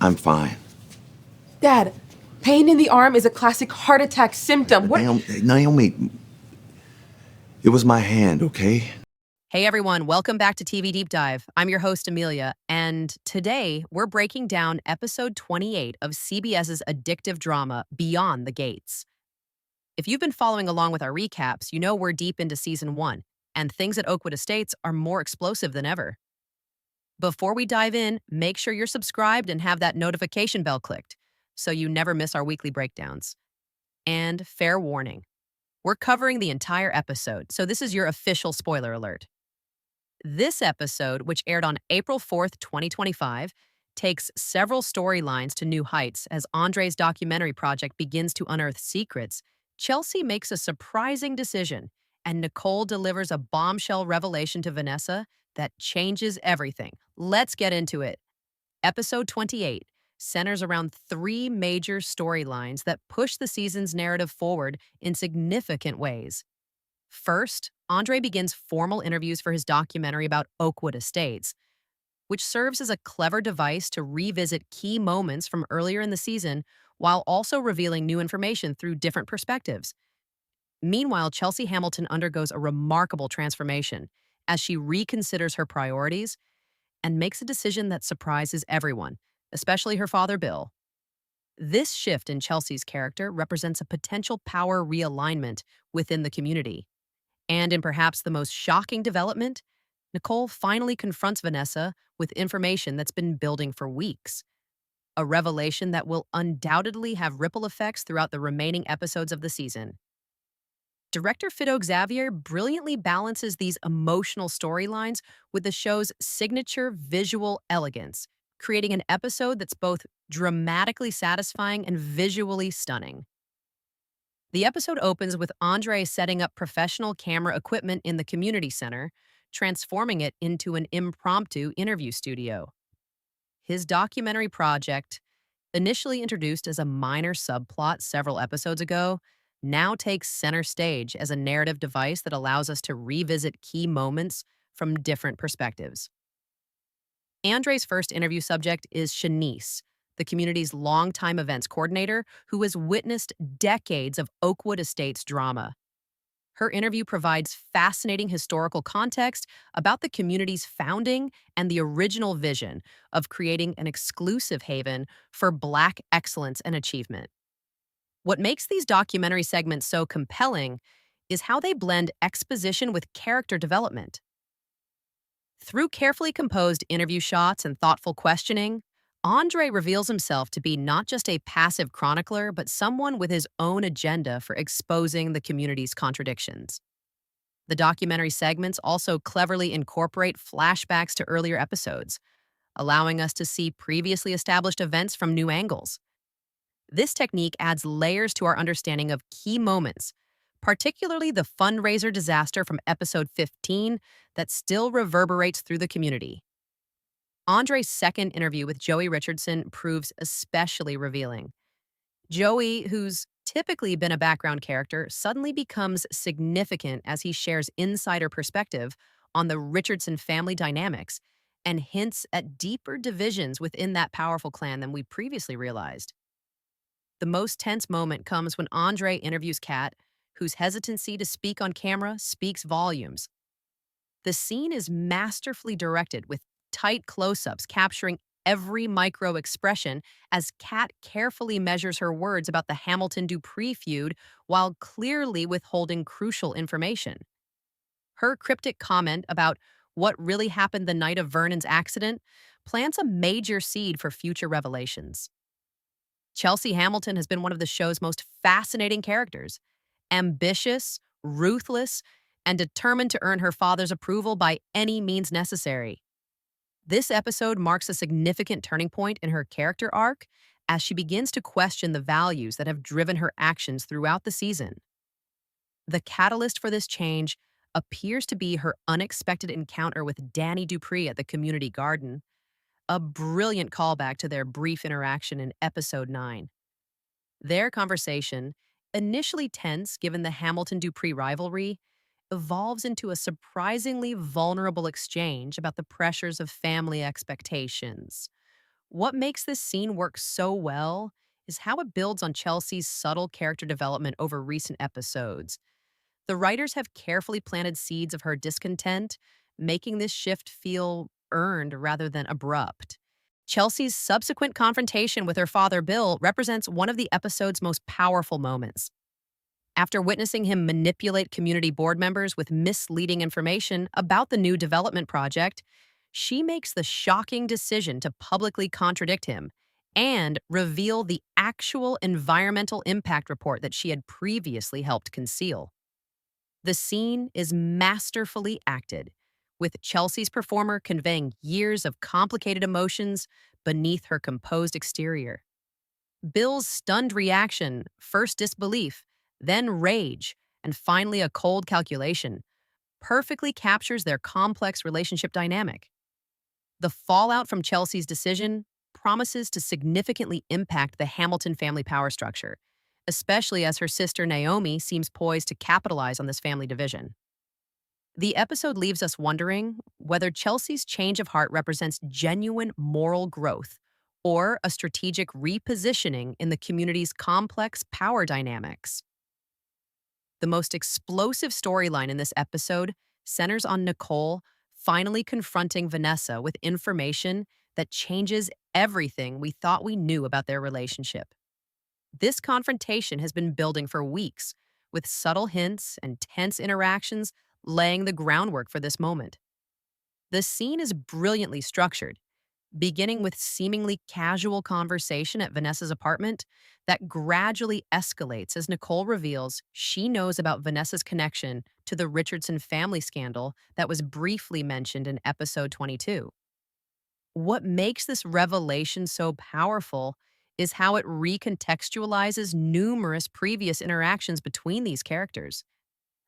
I'm fine. Dad, pain in the arm is a classic heart attack symptom. What? Naomi, it was my hand, okay? Hey everyone, welcome back to TV Deep Dive. I'm your host, Amelia, and today we're breaking down episode 28 of CBS's addictive drama, Beyond the Gates. If you've been following along with our recaps, you know we're deep into season 1, and things at Oakwood Estates are more explosive than ever. Before we dive in, make sure you're subscribed and have that notification bell clicked so you never miss our weekly breakdowns. And fair warning, we're covering the entire episode, so this is your official spoiler alert. This episode, which aired on April 4th, 2025, takes several storylines to new heights as Andre's documentary project begins to unearth secrets. Chelsea makes a surprising decision, and Nicole delivers a bombshell revelation to Vanessa that changes everything. Let's get into it. Episode 28 centers around three major storylines that push the season's narrative forward in significant ways. First, Andre begins formal interviews for his documentary about Oakwood Estates, which serves as a clever device to revisit key moments from earlier in the season while also revealing new information through different perspectives. Meanwhile, Chelsea Hamilton undergoes a remarkable transformation as she reconsiders her priorities and makes a decision that surprises everyone, especially her father, Bill. This shift in Chelsea's character represents a potential power realignment within the community. And in perhaps the most shocking development, Nicole finally confronts Vanessa with information that's been building for weeks. A revelation that will undoubtedly have ripple effects throughout the remaining episodes of the season. Director Fido Xavier brilliantly balances these emotional storylines with the show's signature visual elegance, creating an episode that's both dramatically satisfying and visually stunning. The episode opens with Andre setting up professional camera equipment in the community center, transforming it into an impromptu interview studio. His documentary project, initially introduced as a minor subplot several episodes ago, now takes center stage as a narrative device that allows us to revisit key moments from different perspectives. Andre's first interview subject is Shanice, the community's longtime events coordinator who has witnessed decades of Oakwood Estates drama. Her interview provides fascinating historical context about the community's founding and the original vision of creating an exclusive haven for Black excellence and achievement. What makes these documentary segments so compelling is how they blend exposition with character development. Through carefully composed interview shots and thoughtful questioning, Andre reveals himself to be not just a passive chronicler, but someone with his own agenda for exposing the community's contradictions. The documentary segments also cleverly incorporate flashbacks to earlier episodes, allowing us to see previously established events from new angles. This technique adds layers to our understanding of key moments, particularly the fundraiser disaster from episode 15 that still reverberates through the community. Andre's second interview with Joey Richardson proves especially revealing. Joey, who's typically been a background character, suddenly becomes significant as he shares insider perspective on the Richardson family dynamics and hints at deeper divisions within that powerful clan than we previously realized. The most tense moment comes when Andre interviews Kat, whose hesitancy to speak on camera speaks volumes. The scene is masterfully directed with tight close-ups capturing every micro expression as Kat carefully measures her words about the Hamilton-Dupree feud while clearly withholding crucial information. Her cryptic comment about what really happened the night of Vernon's accident plants a major seed for future revelations. Chelsea Hamilton has been one of the show's most fascinating characters, ambitious, ruthless, and determined to earn her father's approval by any means necessary. This episode marks a significant turning point in her character arc as she begins to question the values that have driven her actions throughout the season. The catalyst for this change appears to be her unexpected encounter with Dani Dupree at the community garden, a brilliant callback to their brief interaction in episode 9. Their conversation, initially tense given the Hamilton-Dupree rivalry, evolves into a surprisingly vulnerable exchange about the pressures of family expectations. What makes this scene work so well is how it builds on Chelsea's subtle character development over recent episodes. The writers have carefully planted seeds of her discontent, making this shift feel earned rather than abrupt. Chelsea's subsequent confrontation with her father, Bill, represents one of the episode's most powerful moments. After witnessing him manipulate community board members with misleading information about the new development project, she makes the shocking decision to publicly contradict him and reveal the actual environmental impact report that she had previously helped conceal. The scene is masterfully acted, with Chelsea's performer conveying years of complicated emotions beneath her composed exterior. Bill's stunned reaction, first disbelief, then rage, and finally a cold calculation, perfectly captures their complex relationship dynamic. The fallout from Chelsea's decision promises to significantly impact the Hamilton family power structure, especially as her sister Naomi seems poised to capitalize on this family division. The episode leaves us wondering whether Chelsea's change of heart represents genuine moral growth or a strategic repositioning in the community's complex power dynamics. The most explosive storyline in this episode centers on Nicole finally confronting Vanessa with information that changes everything we thought we knew about their relationship. This confrontation has been building for weeks, with subtle hints and tense interactions laying the groundwork for this moment. The scene is brilliantly structured, beginning with seemingly casual conversation at Vanessa's apartment that gradually escalates as Nicole reveals she knows about Vanessa's connection to the Richardson family scandal that was briefly mentioned in episode 22. What makes this revelation so powerful is how it recontextualizes numerous previous interactions between these characters.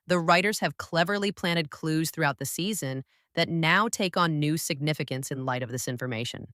The writers have cleverly planted clues throughout the season that now take on new significance in light of this information.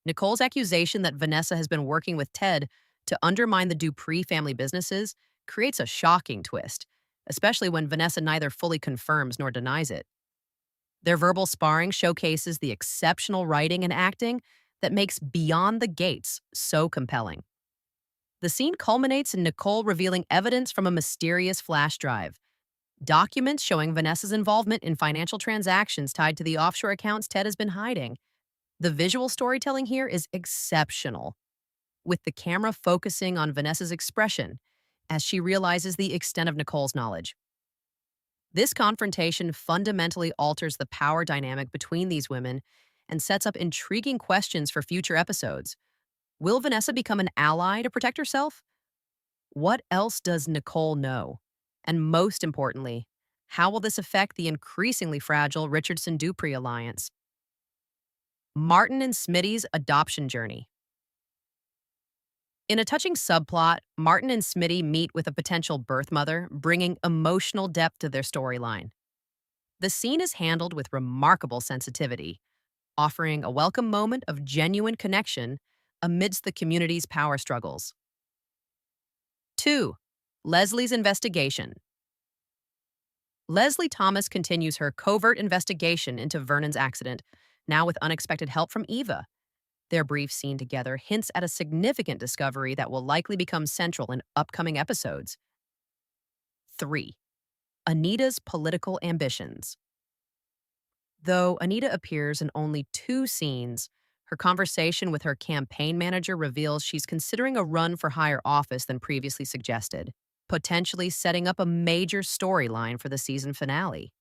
Nicole's accusation that Vanessa has been working with Ted to undermine the Dupree family businesses creates a shocking twist, especially when Vanessa neither fully confirms nor denies it. Their verbal sparring showcases the exceptional writing and acting that makes Beyond the Gates so compelling. The scene culminates in Nicole revealing evidence from a mysterious flash drive, documents showing Vanessa's involvement in financial transactions tied to the offshore accounts Ted has been hiding. The visual storytelling here is exceptional, with the camera focusing on Vanessa's expression as she realizes the extent of Nicole's knowledge. This confrontation fundamentally alters the power dynamic between these women and sets up intriguing questions for future episodes. Will Vanessa become an ally to protect herself? What else does Nicole know? And most importantly, how will this affect the increasingly fragile Richardson-Dupree alliance? Martin and Smitty's adoption journey. In a touching subplot, Martin and Smitty meet with a potential birth mother, bringing emotional depth to their storyline. The scene is handled with remarkable sensitivity, offering a welcome moment of genuine connection amidst the community's power struggles. 2. Leslie's investigation. Leslie Thomas continues her covert investigation into Vernon's accident, now with unexpected help from Eva. Their brief scene together hints at a significant discovery that will likely become central in upcoming episodes. 3. Anita's political ambitions. Though Anita appears in only 2 scenes, her conversation with her campaign manager reveals she's considering a run for higher office than previously suggested, potentially setting up a major storyline for the season finale.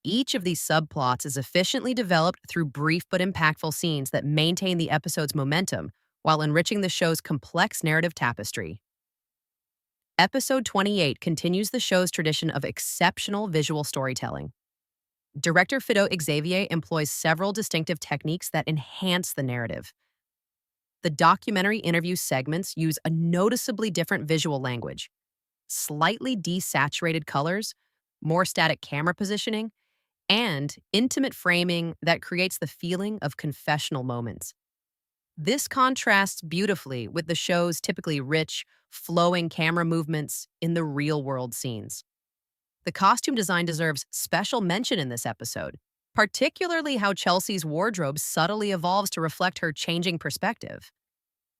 Each of these subplots is efficiently developed through brief but impactful scenes that maintain the episode's momentum while enriching the show's complex narrative tapestry. Episode 28 continues the show's tradition of exceptional visual storytelling. Director Fido Xavier employs several distinctive techniques that enhance the narrative. The documentary interview segments use a noticeably different visual language, slightly desaturated colors, more static camera positioning, and intimate framing that creates the feeling of confessional moments. This contrasts beautifully with the show's typically rich, flowing camera movements in the real-world scenes. The costume design deserves special mention in this episode. particularly how Chelsea's wardrobe subtly evolves to reflect her changing perspective.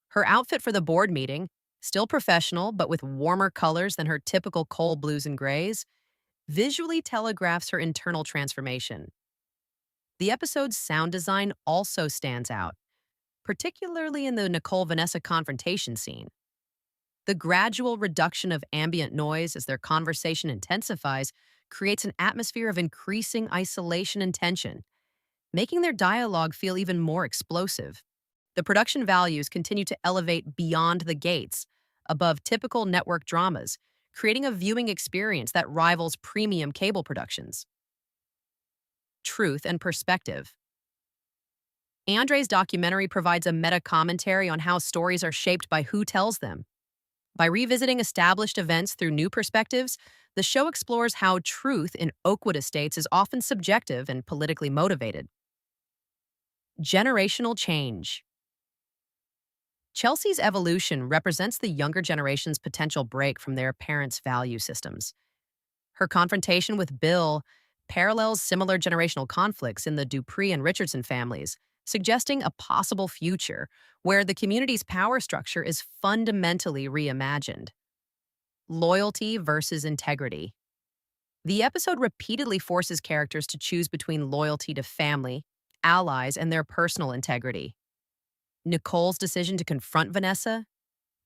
Her outfit for the board meeting, still professional but with warmer colors than her typical coal blues and grays, visually telegraphs her internal transformation. The episode's sound design also stands out, particularly in the Nicole Vanessa confrontation scene. The gradual reduction of ambient noise as their conversation intensifies creates an atmosphere of increasing isolation and tension, making their dialogue feel even more explosive. The production values continue to elevate beyond the gates, above typical network dramas, creating a viewing experience that rivals premium cable productions. Truth and perspective. Andre's documentary provides a meta commentary on how stories are shaped by who tells them. By revisiting established events through new perspectives, the show explores how truth in Oakwood Estates is often subjective and politically motivated. Generational change. Chelsea's evolution represents the younger generation's potential break from their parents' value systems. Her confrontation with Bill parallels similar generational conflicts in the Dupree and Richardson families, suggesting a possible future where the community's power structure is fundamentally reimagined. Loyalty versus integrity. The episode repeatedly forces characters to choose between loyalty to family, allies, and their personal integrity. Nicole's decision to confront Vanessa,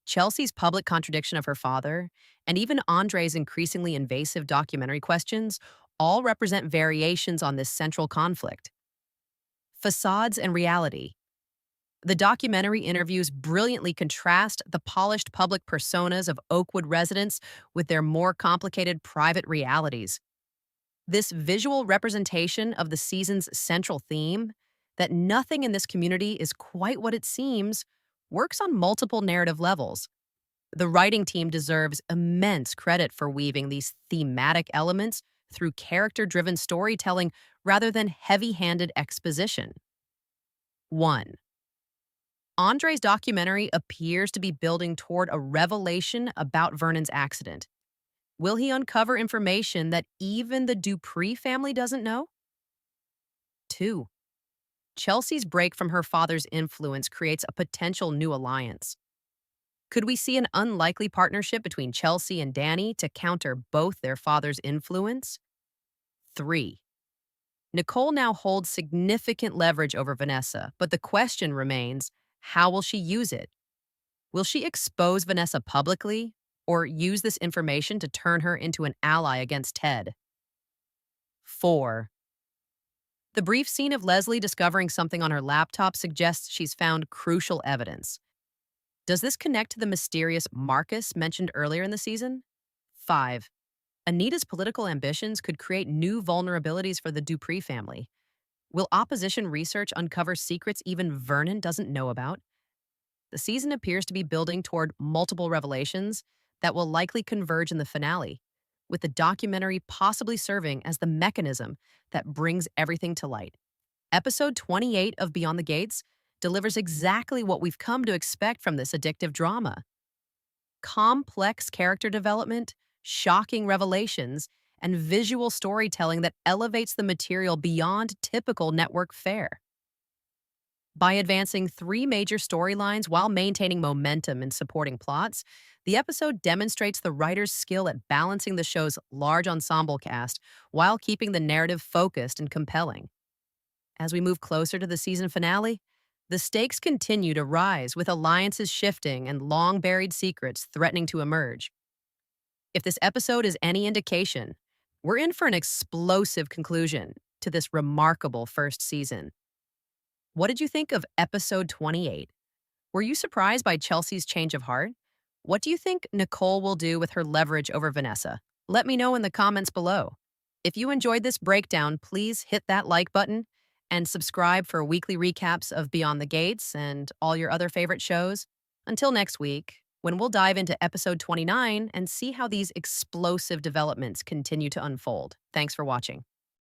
Chelsea's public contradiction of her father, and even Andre's increasingly invasive documentary questions all represent variations on this central conflict. Facades and reality. The documentary interviews brilliantly contrast the polished public personas of Oakwood residents with their more complicated private realities. This visual representation of the season's central theme, that nothing in this community is quite what it seems, works on multiple narrative levels. The writing team deserves immense credit for weaving these thematic elements through character-driven storytelling rather than heavy-handed exposition. 1. Andre's documentary appears to be building toward a revelation about Vernon's accident. Will he uncover information that even the Dupree family doesn't know? 2. Chelsea's break from her father's influence creates a potential new alliance. Could we see an unlikely partnership between Chelsea and Dani to counter both their father's influence? 3. Nicole now holds significant leverage over Vanessa, but the question remains, how will she use it? Will she expose Vanessa publicly, or use this information to turn her into an ally against Ted? 4. The brief scene of Leslie discovering something on her laptop suggests she's found crucial evidence. Does this connect to the mysterious Marcus mentioned earlier in the season? 5. Anita's political ambitions could create new vulnerabilities for the Dupree family. Will opposition research uncover secrets even Vernon doesn't know about? The season appears to be building toward multiple revelations that will likely converge in the finale, with the documentary possibly serving as the mechanism that brings everything to light. Episode 28 of Beyond the Gates delivers exactly what we've come to expect from this addictive drama. Complex character development, shocking revelations, and visual storytelling that elevates the material beyond typical network fare. By advancing 3 major storylines while maintaining momentum and supporting plots, the episode demonstrates the writer's skill at balancing the show's large ensemble cast while keeping the narrative focused and compelling. As we move closer to the season finale, the stakes continue to rise, with alliances shifting and long-buried secrets threatening to emerge. If this episode is any indication, we're in for an explosive conclusion to this remarkable first season. What did you think of episode 28? Were you surprised by Chelsea's change of heart? What do you think Nicole will do with her leverage over Vanessa? Let me know in the comments below. If you enjoyed this breakdown, please hit that like button and subscribe for weekly recaps of Beyond the Gates and all your other favorite shows. Until next week, when we'll dive into episode 29 and see how these explosive developments continue to unfold. Thanks for watching.